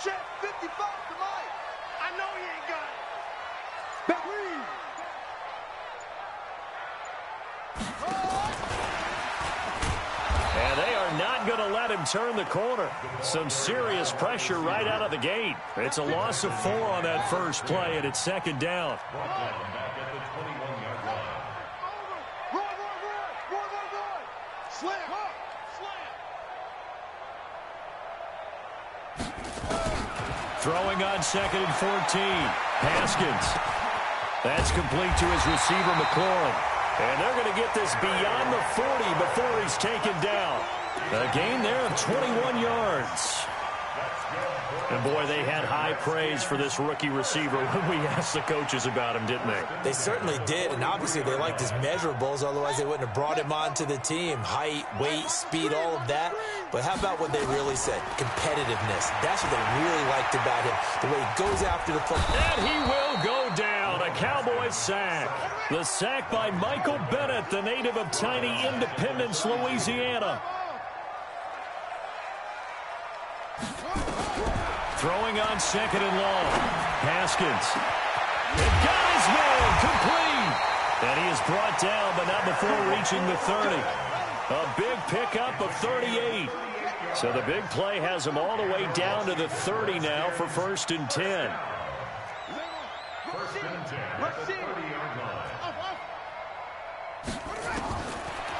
Check 55 to Mike. I know he ain't got it. Back. And they are not going to let him turn the corner. Some serious pressure right out of the gate. It's a loss of 4 on that first play, and it's second down. Throwing on second and 14. Haskins. That's complete to his receiver, McLaurin. And they're going to get this beyond the 40 before he's taken down. A gain there of 21 yards. And, boy, they had high praise for this rookie receiver when we asked the coaches about him, didn't they? They certainly did, and obviously they liked his measurables, otherwise they wouldn't have brought him onto the team. Height, weight, speed, all of that. But how about what they really said? Competitiveness. That's what they really liked about him, the way he goes after the football. And he will go down. A Cowboys sack. The sack by Michael Bennett, the native of tiny Independence, Louisiana. Throwing on second and long. Haskins. And got his man complete. And he is brought down, but not before reaching the 30. A big pickup of 38. So the big play has him all the way down to the 30 now for first and 10.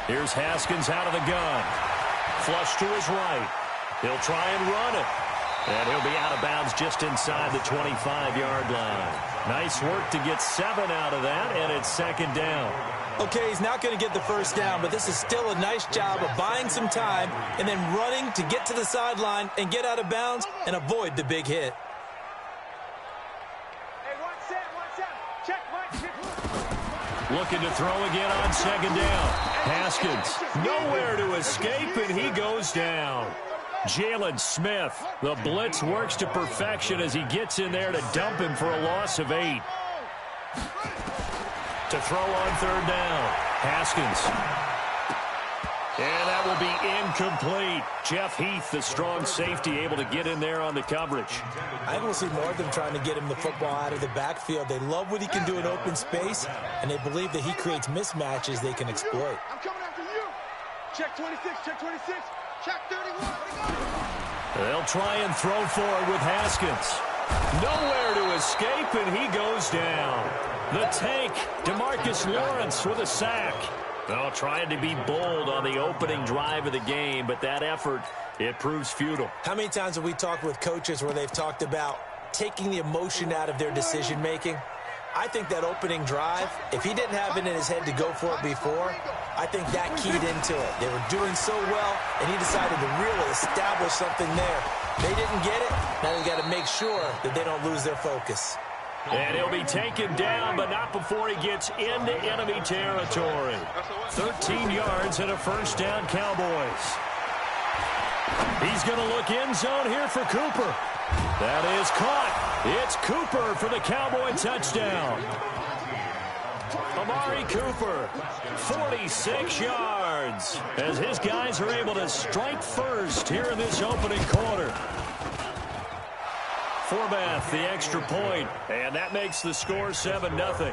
Here's Haskins out of the gun. Flush to his right. He'll try and run it. And he'll be out of bounds just inside the 25-yard line. Nice work to get 7 out of that, and it's second down. Okay, he's not going to get the first down, but this is still a nice job of buying some time and then running to get to the sideline and get out of bounds and avoid the big hit. Looking to throw again on second down. Haskins, nowhere to escape, and he goes down. Jalen Smith, the blitz works to perfection as he gets in there to dump him for a loss of 8. To throw on third down. Haskins. And that will be incomplete. Jeff Heath, the strong safety, able to get in there on the coverage. I will see more of them trying to get him the football out of the backfield. They love what he can do in open space, and they believe that he creates mismatches they can exploit. I'm coming after you. Check 26, check 26, check 31. They'll try and throw forward with Haskins. Nowhere to escape, and he goes down. The tank, DeMarcus Lawrence with a sack. Well, trying to be bold on the opening drive of the game, but that effort, it proves futile. How many times have we talked with coaches where they've talked about taking the emotion out of their decision-making? I think that opening drive, if he didn't have it in his head to go for it before, I think that keyed into it. They were doing so well, and he decided to really establish something there. They didn't get it. Now they've got to make sure that they don't lose their focus. And he'll be taken down, but not before he gets into enemy territory. 13 yards and a first down, Cowboys. He's going to look end zone here for Cooper. That is caught. It's Cooper for the Cowboy touchdown. Amari Cooper, 46 yards, as his guys are able to strike first here in this opening quarter. Forbath, the extra point, and that makes the score 7-0.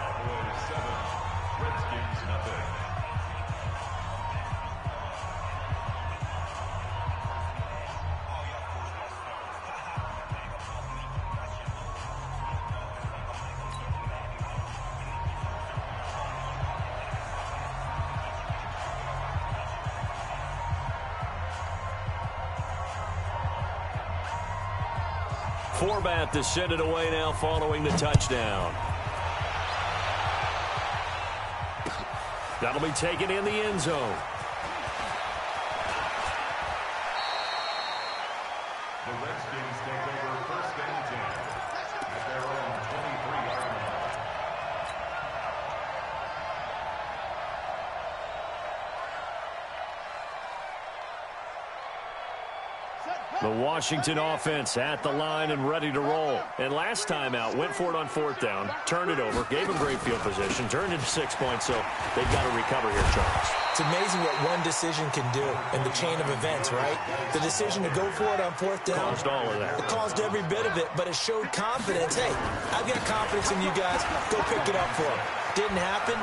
Forbath to send it away now following the touchdown. That'll be taken in the end zone. The Redskins take over first and 10 at their own 23-yard line. Set The Washington offense at the line and ready to roll. And last time out, went for it on 4th down, turned it over, gave them great field position, turned into 6 points, so they've got to recover here, Charles. It's amazing what one decision can do in the chain of events, right? The decision to go for it on 4th down. Caused all of that. It caused every bit of it, but it showed confidence. Hey, I've got confidence in you guys. Go pick it up for them. Didn't happen.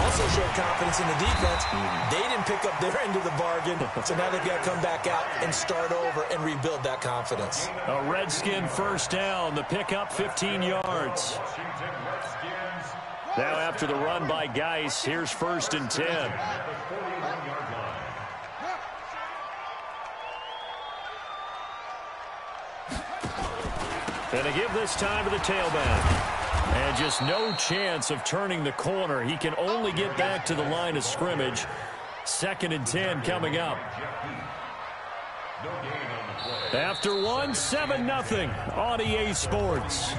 Also showed confidence in the defense. They didn't pick up their end of the bargain, so now they've got to come back out and start over and rebuild that confidence. A Redskin first down. The pickup 15 yards. Now after the run by Geis, here's 1st and 10. And they give this time to the tailback. And just no chance of turning the corner. He can only get back to the line of scrimmage. 2nd and 10 coming up. After one, 7-0 on EA Sports.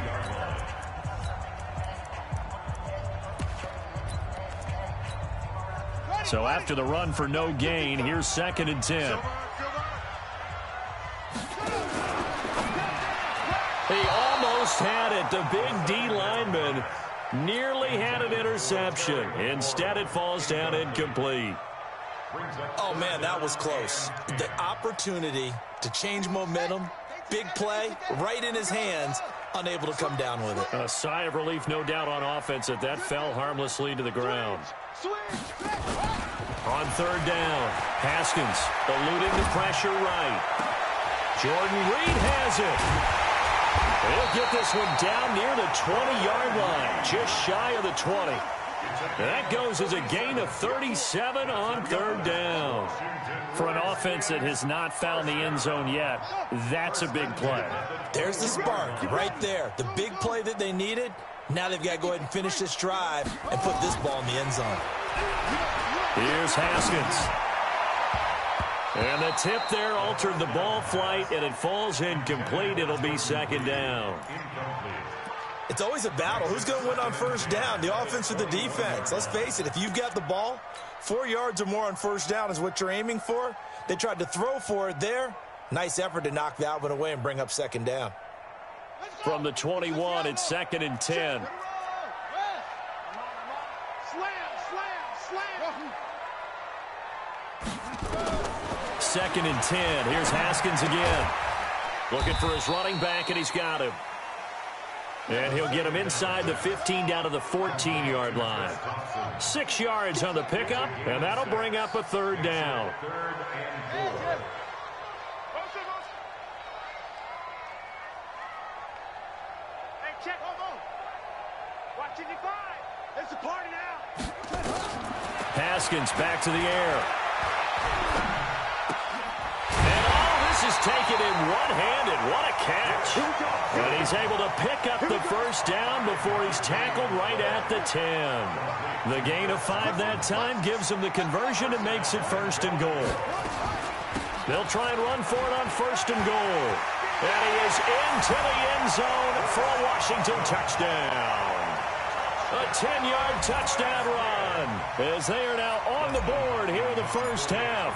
So after the run for no gain, here's 2nd and 10. He almost had it. The big D lineman nearly had an interception. Instead, it falls down incomplete. Oh, man, that was close. The opportunity to change momentum, big play, right in his hands, unable to come down with it. A sigh of relief, no doubt, on offense that fell harmlessly to the ground. On 3rd down, Haskins eluding the pressure right. Jordan Reed has it. He'll get this one down near the 20-yard line, just shy of the 20. That goes as a gain of 37 on 3rd down. For an offense that has not found the end zone yet, that's a big play. There's the spark right there. The big play that they needed. Now they've got to go ahead and finish this drive and put this ball in the end zone. Here's Haskins. And the tip there altered the ball flight, and it falls incomplete. It'll be 2nd down. It's always a battle. Who's going to win on 1st down, the offense or the defense? Let's face it, if you've got the ball, 4 yards or more on 1st down is what you're aiming for. They tried to throw for it there. Nice effort to knock that one away and bring up 2nd down. From the 21, it's 2nd and 10. Second and 10. Here's Haskins again. Looking for his running back, and he's got him. And he'll get him inside the 15 down to the 14-yard line. 6 yards on the pickup, and that'll bring up a 3rd down. Hey, check, hold on. Watching you five. It's a party now. Haskins back to the air. And all this is taken in one-handed. What a catch. And he's able to pick up the 1st down before he's tackled right at the 10. The gain of 5 that time gives him the conversion and makes it 1st and goal. They'll try and run for it on 1st and goal. And he is into the end zone for a Washington touchdown. A 10-yard touchdown run as they are now on the board here in the 1st half.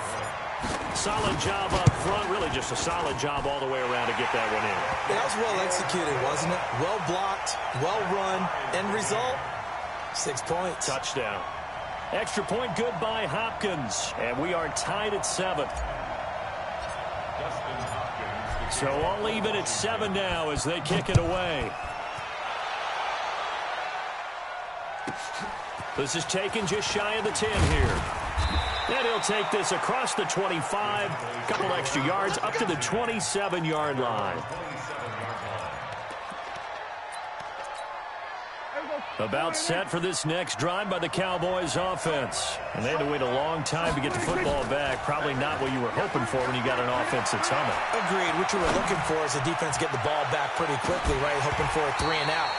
Solid job up front, really just a solid job all the way around to get that one in. That was well executed, wasn't it? Well blocked, well run, end result, 6 points. Touchdown. Extra point good by Hopkins, and we are tied at 7. So all even at 7 now as they kick it away. This is taken just shy of the 10 here. And he'll take this across the 25, a couple extra yards, up to the 27-yard line. About set for this next drive by the Cowboys offense. And they had to wait a long time to get the football back. Probably not what you were hoping for when you got an offense that's humming. Agreed. What you were looking for is the defense get the ball back pretty quickly, right? Hoping for a 3 and out.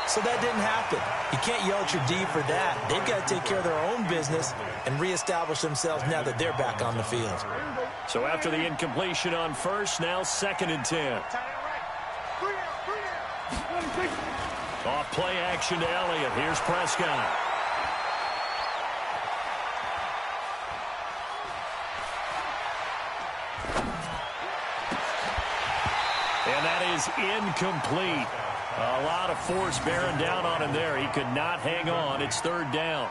So that didn't happen. You can't yell at your D for that. They've got to take care of their own business and reestablish themselves now that they're back on the field. So after the incompletion on 1st, now 2nd and 10. Off play action to Elliott. Here's Prescott. is incomplete. A lot of force bearing down on him there. He could not hang on. It's third down.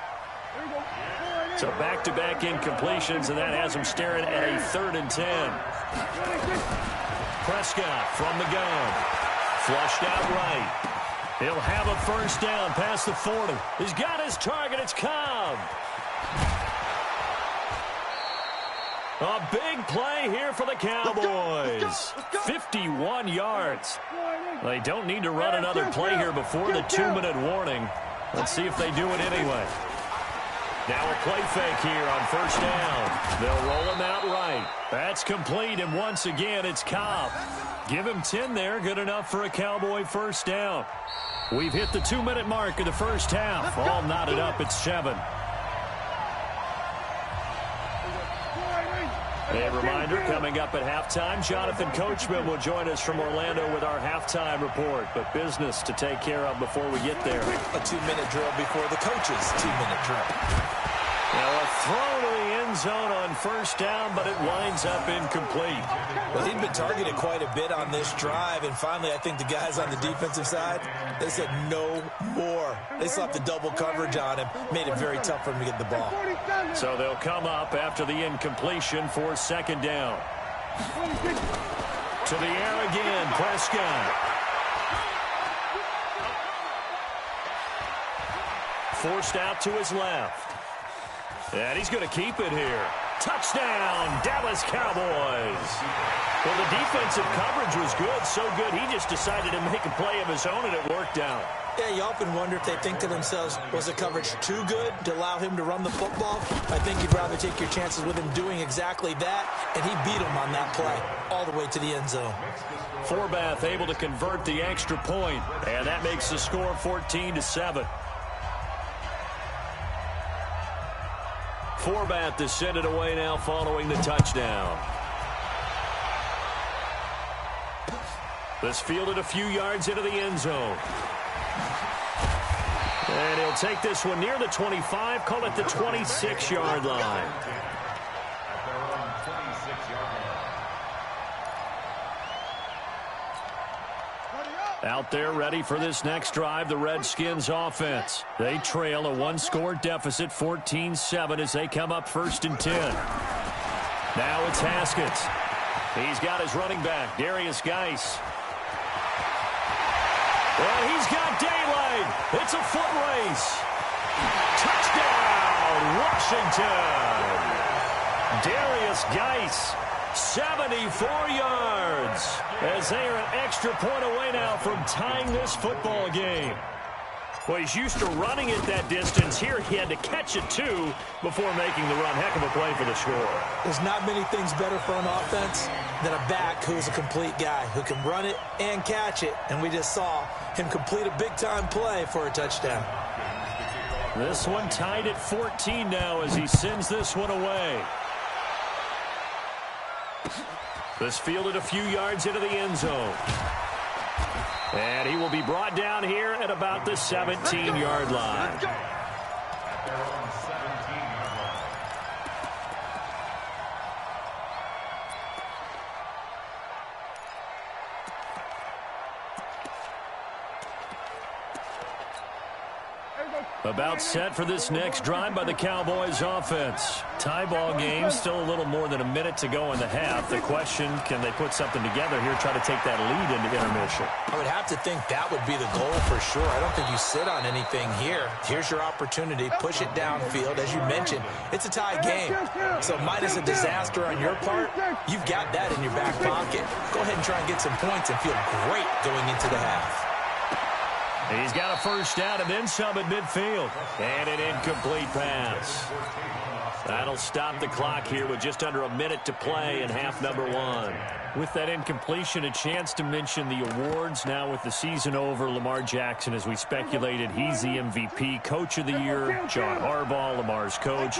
So back-to-back incompletions, and that has him staring at a 3rd and 10. Prescott from the gun. Flushed out right. He'll have a first down past the 40. He's got his target. It's Cobb. A big play here for the Cowboys. 51 yards. They don't need to run another play here before the 2-minute warning. Let's see if they do it anyway. Now a play fake here on first down. They'll roll him out right. That's complete, and once again, it's Cobb. Give him 10 there. Good enough for a Cowboy first down. We've hit the 2-minute mark of the first half. All knotted up at 7. A reminder, coming up at halftime, Jonathan Coachman will join us from Orlando with our halftime report. But business to take care of before we get there. A 2-minute drill before the coach's 2-minute drill. Now a throw to the end zone on first down, but it winds up incomplete. Well, he'd been targeted quite a bit on this drive, and finally I think the guys on the defensive side, they said no more. They slapped the double coverage on him, made it very tough for him to get the ball. So they'll come up after the incompletion for second down. To the air again, Prescott. Forced out to his left. And he's going to keep it here. Touchdown, Dallas Cowboys. Well, the defensive coverage was good, so good he just decided to make a play of his own, and it worked out. Yeah, you often wonder if they think to themselves, was the coverage too good to allow him to run the football? I think you'd rather take your chances with him doing exactly that, and he beat him on that play all the way to the end zone. Forbath able to convert the extra point, and that makes the score 14-7. Forbath to send it away now following the touchdown. This fielded a few yards into the end zone. And he'll take this one near the 25, call it the 26-yard line. Out there ready for this next drive, the Redskins offense. They trail a 1-score deficit, 14-7, as they come up 1st and 10. Now it's Haskins. He's got his running back, Darius Geis. And he's got daylight. It's a foot race. Touchdown, Washington. Darius Geis, 74 yards, as they are an extra point away now from tying this football game. Well, he's used to running it that distance. Here he had to catch it, too, before making the run. Heck of a play for the score. There's not many things better for an offense than a back who's a complete guy, who can run it and catch it. And we just saw him complete a big-time play for a touchdown. This one tied at 14 now as he sends this one away. This fielded a few yards into the end zone. And he will be brought down here at about the 17-yard line. About set for this next drive by the Cowboys offense. Tie ball game, still a little more than a minute to go in the half. The question, can they put something together here, try to take that lead into intermission? I would have to think that would be the goal for sure. I don't think you sit on anything here. Here's your opportunity. Push it downfield. As you mentioned, it's a tie game. So minus a disaster on your part, you've got that in your back pocket. Go ahead and try and get some points and feel great going into the half. He's got a first down and then some at midfield. And an incomplete pass. That'll stop the clock here with just under a minute to play in half number 1. With that incompletion, a chance to mention the awards. Now with the season over, Lamar Jackson, as we speculated, he's the MVP, Coach of the Year. John Harbaugh, Lamar's coach.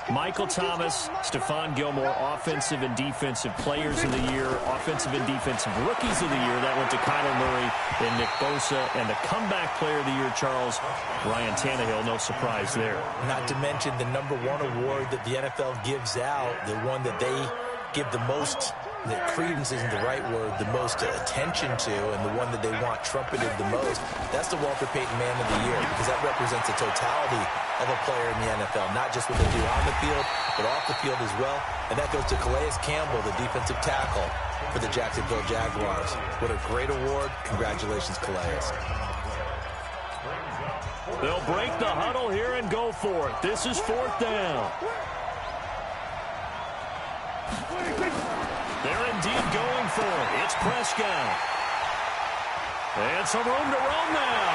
Michael Thomas, Stephon Gilmore, Offensive and Defensive Players of the Year. Offensive and Defensive Rookies of the Year. That went to Kyler Murray and Nick Bosa. And the Comeback Player of the Year, Charles, Ryan Tannehill. No surprise there. Not to mention the #1 award that the NFL gives out, the one that they give the most that credence isn't the right word, the most attention to, and the one that they want trumpeted the most, that's the Walter Payton Man of the Year, because that represents the totality of a player in the NFL, not just what they do on the field, but off the field as well. And that goes to Calais Campbell, the defensive tackle for the Jacksonville Jaguars. What a great award. Congratulations, Calais. They'll break the huddle here and go for it. This is 4th down. They're indeed going for it. It's Prescott. And some room to roam now.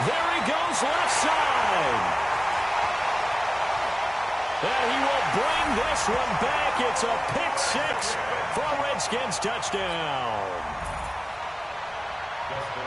There he goes, left side. And he will bring this one back. It's a pick 6 for a Redskins touchdown.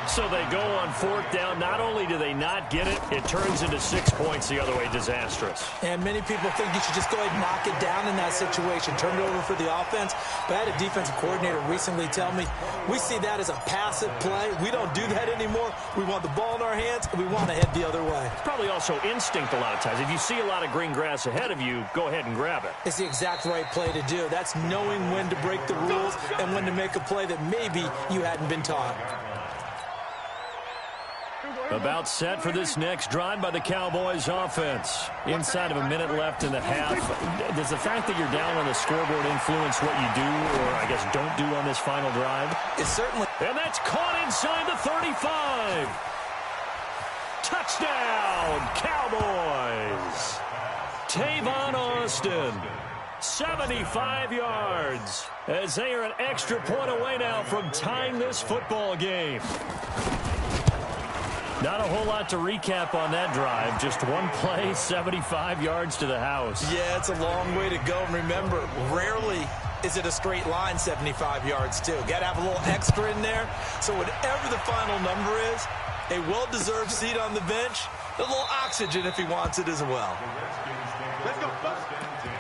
So they go on 4th down. Not only do they not get it, it turns into 6 points the other way. Disastrous. And many people think you should just go ahead and knock it down in that situation. Turn it over for the offense. But I had a defensive coordinator recently tell me, we see that as a passive play. We don't do that anymore. We want the ball in our hands, and we want to head the other way. It's probably also instinct a lot of times. If you see a lot of green grass ahead of you, go ahead and grab it. It's the exact right play to do. That's knowing when to break the rules and when to make a play that maybe you hadn't been taught. About set for this next drive by the Cowboys offense. Inside of a minute left in the half. Does the fact that you're down on the scoreboard influence what you do, or I guess don't do on this final drive? It certainly. And that's caught inside the 35. Touchdown, Cowboys. Tavon Austin, 75 yards, as they are an extra point away now from tying this football game. Not a whole lot to recap on that drive. Just one play, 75 yards to the house. Yeah, it's a long way to go. And remember, rarely is it a straight line 75 yards, too. Got to have a little extra in there. So whatever the final number is, a well-deserved seat on the bench, a little oxygen if he wants it as well. Let's go. First and 10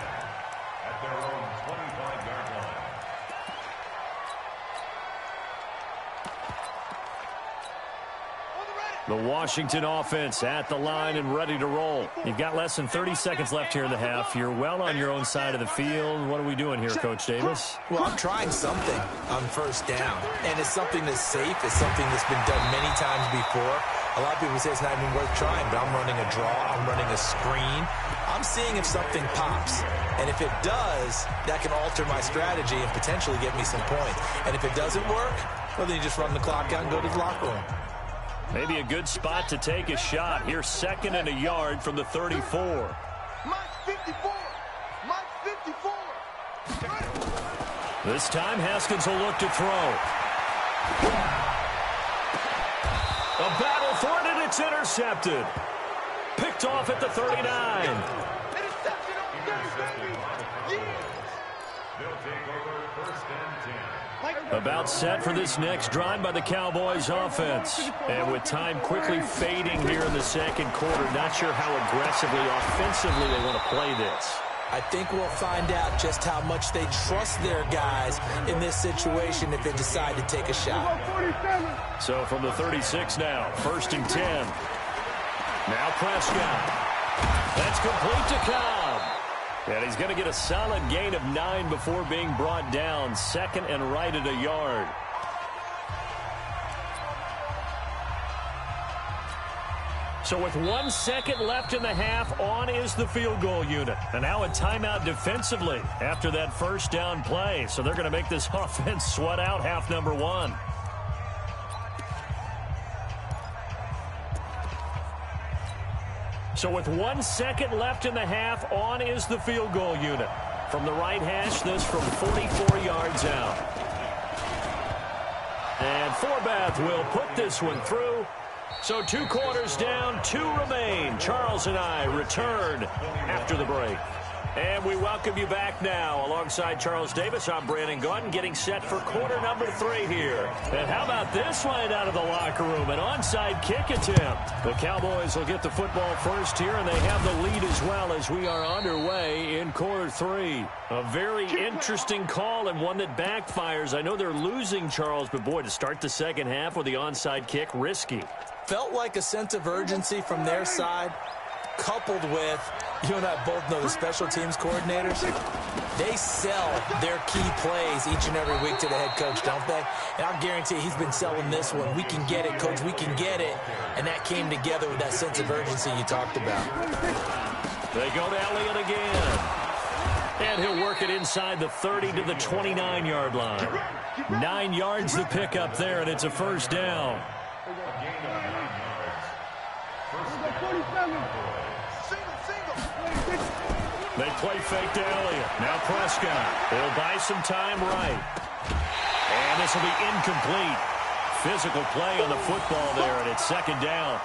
at their own 25-yard line. The Washington offense at the line and ready to roll. You've got less than 30 seconds left here in the half. You're well on your own side of the field. What are we doing here, Coach Davis? Well, I'm trying something on 1st down, and it's something that's safe. It's something that's been done many times before. A lot of people say it's not even worth trying, but I'm running a draw. I'm running a screen. I'm seeing if something pops. And if it does, that can alter my strategy and potentially get me some points. And if it doesn't work, well, then you just run the clock out and go to the locker room. Maybe a good spot to take a shot. Here, 2nd and a yard from the 34. Mike 54. Mike 54. This time, Haskins will look to throw. A battle for it, and it's intercepted. Picked off at the 39. Interception on 30, baby. Yeah. They'll take over 1st and 10. About set for this next drive by the Cowboys offense. And with time quickly fading here in the 2nd quarter, not sure how aggressively, offensively they want to play this. I think we'll find out just how much they trust their guys in this situation if they decide to take a shot. So from the 36 now, 1st and 10. Now Prescott. That's complete to Cobb. And he's going to get a solid gain of 9 before being brought down. 2nd and right at a yard. So with 1 second left in the half, on is the field goal unit. And now a timeout defensively after that 1st down play. So they're going to make this offense sweat out half number 1. So with 1 second left in the half, on is the field goal unit. From the right hash, this from 44 yards out. And Forbath will put this one through. So 2 quarters down, 2 remain. Charles and I return after the break. And we welcome you back now. Alongside Charles Davis, I'm Brandon Gaudin, getting set for quarter number 3 here. And how about this one out of the locker room? An onside kick attempt. The Cowboys will get the football first here, and they have the lead as well as we are underway in quarter 3. A very interesting call and one that backfires. I know they're losing, Charles, but boy, to start the 2nd half with the onside kick, risky. Felt like a sense of urgency from their side, coupled with, You and I both know the special teams coordinators, they sell their key plays each and every week to the head coach, don't they? And I'll guarantee he's been selling this one. We can get it, coach, we can get it. And that came together with that sense of urgency you talked about. They go to Elliott again. And he'll work it inside the 30 to the 29-yard line. 9 yards to pick up there, and it's a first down. They play fake to Elliott. Now Prescott. He'll buy some time right. And this will be incomplete. Physical play on the football there, and it's second down.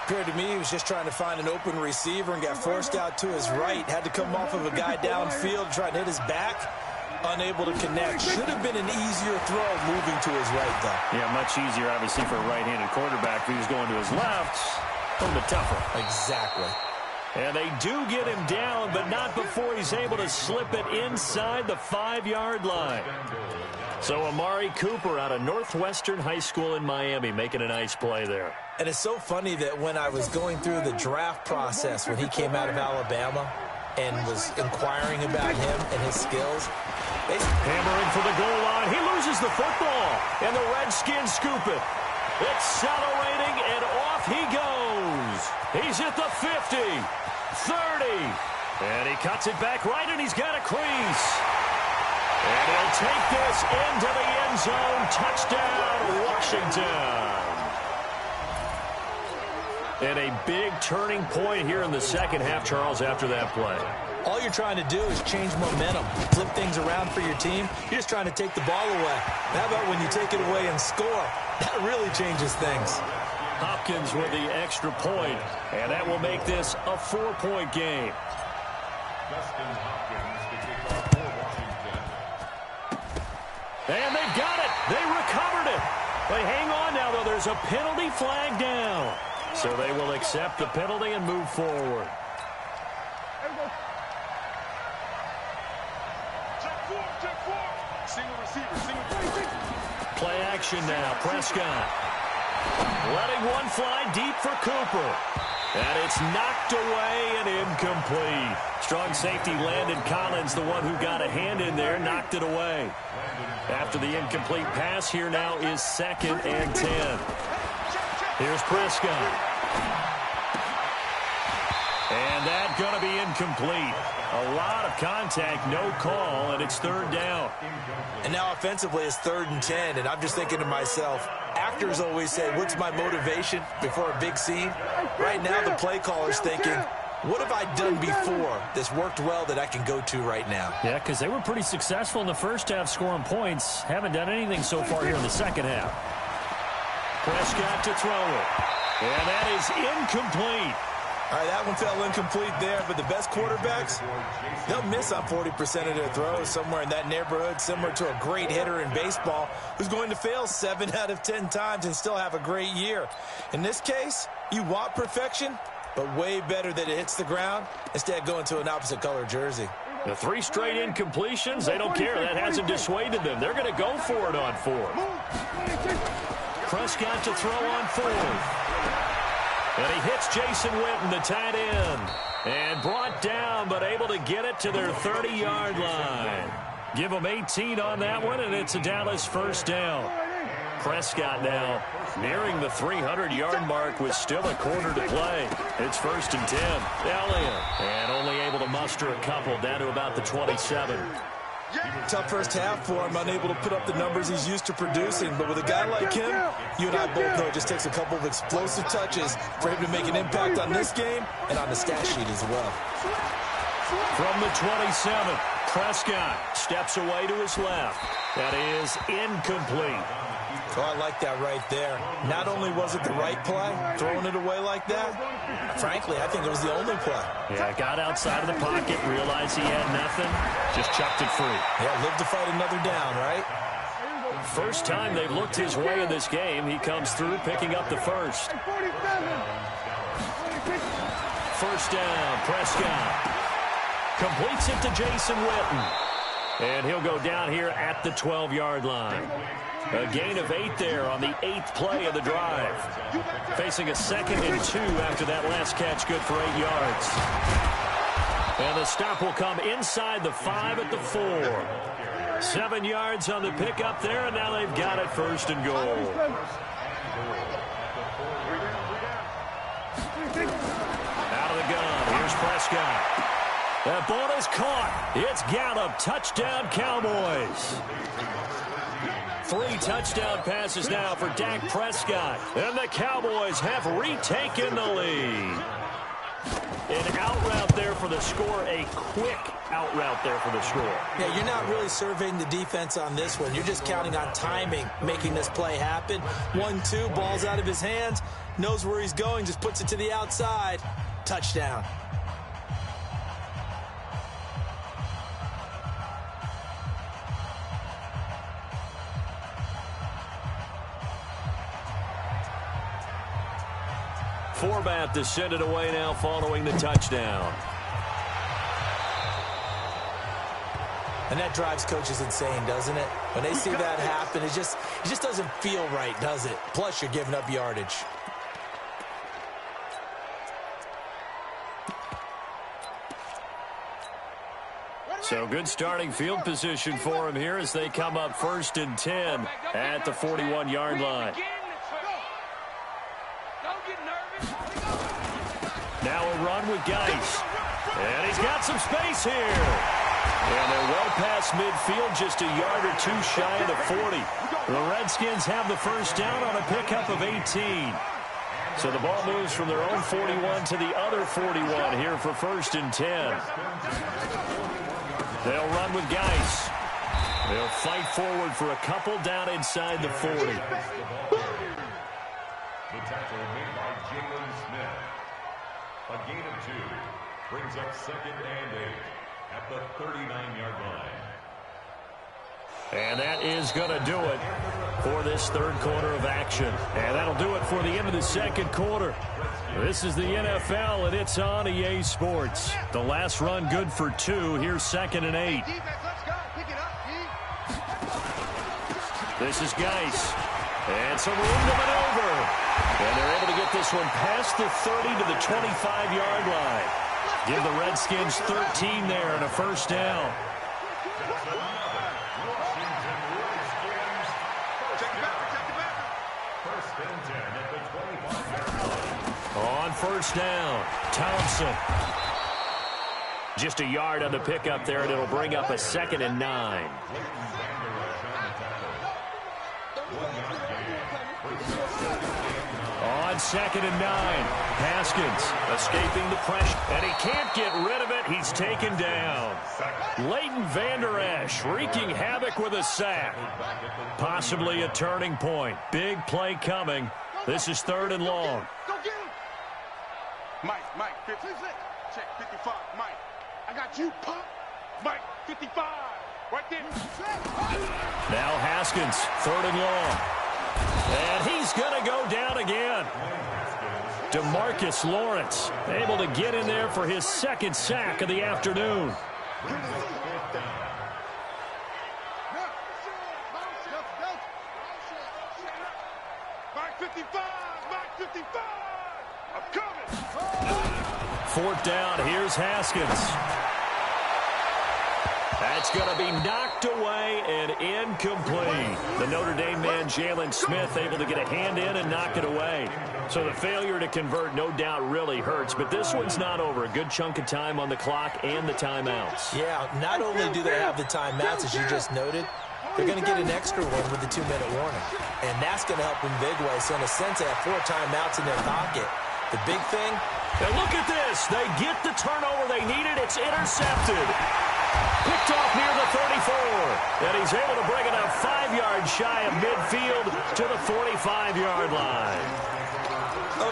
Appeared to me he was just trying to find an open receiver and got forced out to his right. Had to come off of a guy downfield, trying to hit his back. Unable to connect. Should have been an easier throw moving to his right, though. Yeah, much easier, obviously, for a right-handed quarterback. If he was going to his left, a little bit tougher. Exactly. And they do get him down, but not before he's able to slip it inside the 5-yard line. So Amari Cooper out of Northwestern High School in Miami making a nice play there. And it's so funny that when I was going through the draft process when he came out of Alabama and was inquiring about him and his skills. Hammering for the goal line. He loses the football, and the Redskins scoop it. Accelerating, and off he goes. He's at the 50, 30, and he cuts it back right, and he's got a crease. And he'll take this into the end zone. Touchdown, Washington. And a big turning point here in the second half, Charles, after that play. All you're trying to do is change momentum, flip things around for your team. You're just trying to take the ball away. How about when you take it away and score? That really changes things. Hopkins with the extra point, and that will make this a 4-point game. And they've got it. They recovered it. But hang on now, though. There's a penalty flag down. So they will accept the penalty and move forward. Play action now. Prescott letting one fly deep for Cooper. And it's knocked away and incomplete. Strong safety Landon Collins, the one who got a hand in there, knocked it away. After the incomplete pass, here now is 2nd and 10. Here's Prescott. And that's going to be incomplete. A lot of contact, no call, and it's 3rd down. And now offensively it's 3rd and 10, and I'm just thinking to myself, actors always say, what's my motivation before a big scene? Right now the play caller's thinking, what have I done before that's worked well that I can go to right now? Yeah, because they were pretty successful in the first half scoring points. Haven't done anything so far here in the second half. Prescott to throw it. And that is incomplete. All right, that one fell incomplete there, but the best quarterbacks, they'll miss on 40% of their throws, somewhere in that neighborhood, similar to a great hitter in baseball who's going to fail 7 out of 10 times and still have a great year. In this case, you want perfection, but way better that it hits the ground instead of going to an opposite color jersey. The 3 straight incompletions, they don't care. That hasn't dissuaded them. They're going to go for it on 4th. Prescott to throw on 4th. And he hits Jason Witten, the tight end. And brought down, but able to get it to their 30-yard line. Give them 18 on that one, and it's a Dallas first down. Prescott now nearing the 300-yard mark with still a quarter to play. It's 1st and 10. Elliott. And only able to muster a couple down to about the 27. Tough first half for him, unable to put up the numbers he's used to producing. But with a guy like him, you and I both know it just takes a couple of explosive touches for him to make an impact on this game and on the stat sheet as well. From the 27, Prescott steps away to his left. That is incomplete. Oh, I like that right there. Not only was it the right play, throwing it away like that, frankly, I think it was the only play. Yeah, got outside of the pocket, realized he had nothing, just chucked it free. Yeah, live to fight another down, right? First time they've looked his way in this game, he comes through picking up the first. First down, Prescott. Completes it to Jason Witten. And he'll go down here at the 12-yard line. A gain of 8 there on the 8th play of the drive. Facing a 2nd and 2 after that last catch, good for 8 yards. And the stop will come inside the 5 at the 4. 7 yards on the pickup there, and now they've got it 1st and goal. Out of the gun. Here's Prescott. That ball is caught. It's Gallup. Touchdown, Cowboys. 3 touchdown passes now for Dak Prescott. And the Cowboys have retaken the lead. An out route there for the score. A quick out route there for the score. Yeah, you're not really surveying the defense on this one. You're just counting on timing, making this play happen. 1-2, ball's out of his hands. Knows where he's going, just puts it to the outside. Touchdown. Forbat to send it away now following the touchdown. And that drives coaches insane, doesn't it? When they see that happen, it just doesn't feel right, does it? Plus, you're giving up yardage. So good starting field position for him here as they come up 1st and 10 at the 41-yard line. Now a run with Geis. And he's got some space here. And they're well past midfield, just a yard or 2 shy of the 40. The Redskins have the 1st down on a pickup of 18. So the ball moves from their own 41 to the other 41 here for 1st and 10. They'll run with Geis. They'll fight forward for a couple down inside the 40. The tackle made by Jalen Smith. A gain of 2 brings up 2nd and 8 at the 39-yard line. And that is going to do it for this 3rd quarter of action. And that'll do it for the end of the 2nd quarter. This is the NFL, and it's on EA Sports. The last run good for 2. Here's 2nd and 8. This is Geis. And some room to maneuver. And they're able to get this one past the 30 to the 25-yard line. Give the Redskins 13 there and a 1st down. On 1st down, Thompson. Just a yard on the pickup there, and it'll bring up a 2nd and 9. On 2nd and 9, Haskins escaping the pressure, and he can't get rid of it. He's taken down. Leighton Vander Esch wreaking havoc with a sack. Possibly a turning point. Big play coming. This is 3rd and long. Mike, 50. Check 55. Mike, I got you, pump. Mike, 55. Right there. Now Haskins, 3rd and long. And he's going to go down again. DeMarcus Lawrence able to get in there for his 2nd sack of the afternoon. Mike 55. Mike 55. I'm coming. 4th down, here's Haskins. That's going to be knocked away and incomplete. The Notre Dame man, Jalen Smith, able to get a hand in and knock it away. So the failure to convert, no doubt, really hurts. But this one's not over. A good chunk of time on the clock and the timeouts. Yeah, not only do they have the timeouts, as you just noted, they're going to get an extra one with the 2-minute warning. And that's going to help in big ways. So in a sense, they have 4 timeouts in their pocket. The big thing. And look at this. They get the turnover they needed. It's intercepted. Picked off near the 34. And he's able to bring it up 5 yards shy of midfield to the 45-yard line.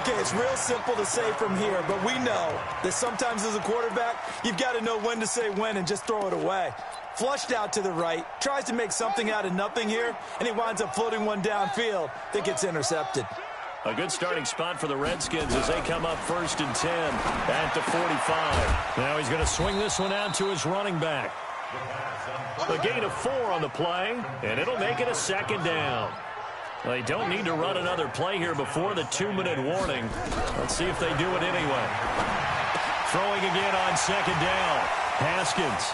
Okay, it's real simple to say from here, but we know that sometimes as a quarterback, you've got to know when to say when and just throw it away. Flushed out to the right, tries to make something out of nothing here, and he winds up floating one downfield that gets intercepted. A good starting spot for the Redskins as they come up 1st and 10 at the 45. Now he's going to swing this one out to his running back. A gain of 4 on the play, and it'll make it a 2nd down. They don't need to run another play here before the 2-minute warning. Let's see if they do it anyway. Throwing again on second down. Haskins.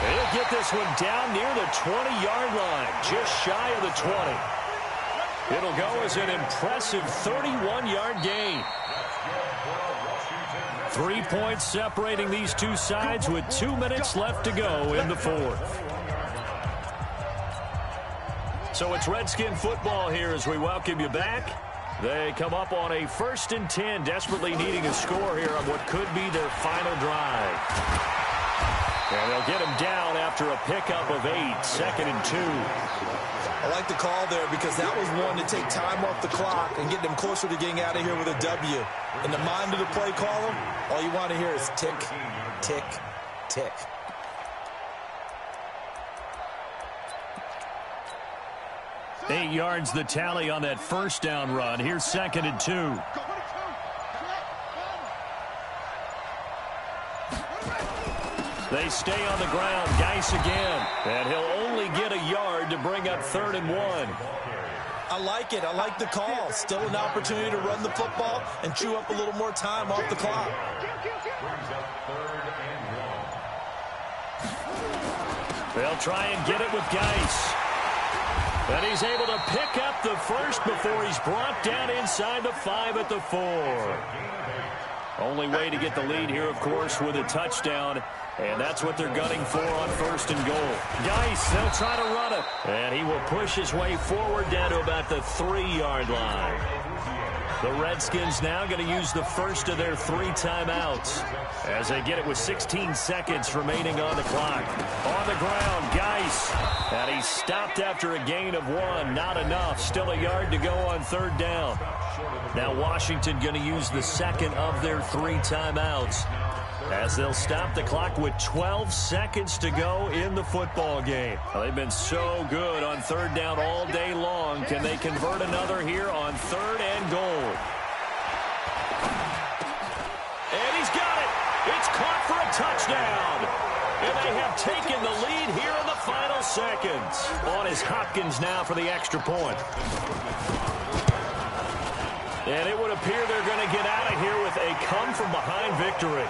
He'll get this one down near the 20-yard line, just shy of the 20. It'll go as an impressive 31-yard gain. 3 points separating these two sides with 2 minutes left to go in the fourth. So it's Redskin football here as we welcome you back. They come up on a 1st and 10, desperately needing a score here on what could be their final drive. And they'll get him down after a pickup of 8, 2nd and 2. I like the call there because that was one to take time off the clock and get them closer to getting out of here with a W. In the mind of the play caller, all you want to hear is tick, tick, tick. Eight yards the tally on that 1st down run. Here's 2nd and 2. They stay on the ground. Geis again. And he'll only get a yard to bring up 3rd and 1. I like it. I like the call. Still an opportunity to run the football and chew up a little more time off the clock. Brings up 3rd and 1. They'll try and get it with Geis. And he's able to pick up the first before he's brought down inside the 5 at the 4. Only way to get the lead here, of course, with a touchdown. And that's what they're gunning for on 1st and goal. Geis, they'll try to run it. And he will push his way forward down to about the 3-yard line. The Redskins now going to use the first of their 3 timeouts as they get it with 16 seconds remaining on the clock. On the ground, Geis. And he's stopped after a gain of 1. Not enough. Still a yard to go on 3rd down. Now Washington going to use the second of their 3 timeouts as they'll stop the clock with 12 seconds to go in the football game. Well, they've been so good on 3rd down all day long. Can they convert another here on 3rd and goal? And he's got it. It's caught for a touchdown. And they have taken the lead here in the final seconds. On is Hopkins now for the extra point. And it would appear they're going to get out of here with a come-from-behind victory.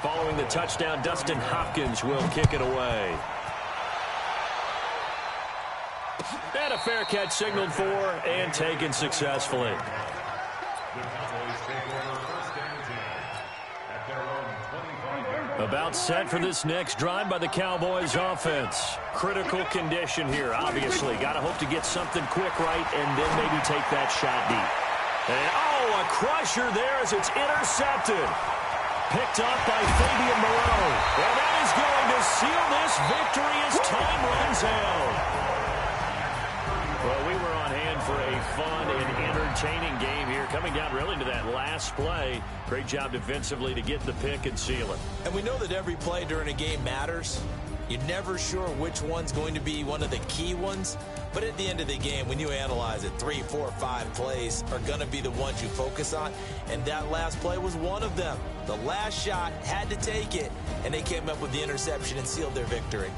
Following the touchdown, Dustin Hopkins will kick it away. And a fair catch signaled for and taken successfully. About set for this next drive by the Cowboys offense. Critical condition here, obviously. Got to hope to get something quick right and then maybe take that shot deep. And, oh, a crusher there as it's intercepted. Picked up by Fabian Moreau. And that is going to seal this victory as time runs out. Well, we were on hand for a fun and entertaining game here. Coming down really to that last play. Great job defensively to get the pick and seal it. And we know that every play during a game matters. You're never sure which one's going to be one of the key ones. But at the end of the game, when you analyze it, 3, 4, 5 plays are going to be the ones you focus on. And that last play was one of them. The last shot had to take it, and they came up with the interception and sealed their victory.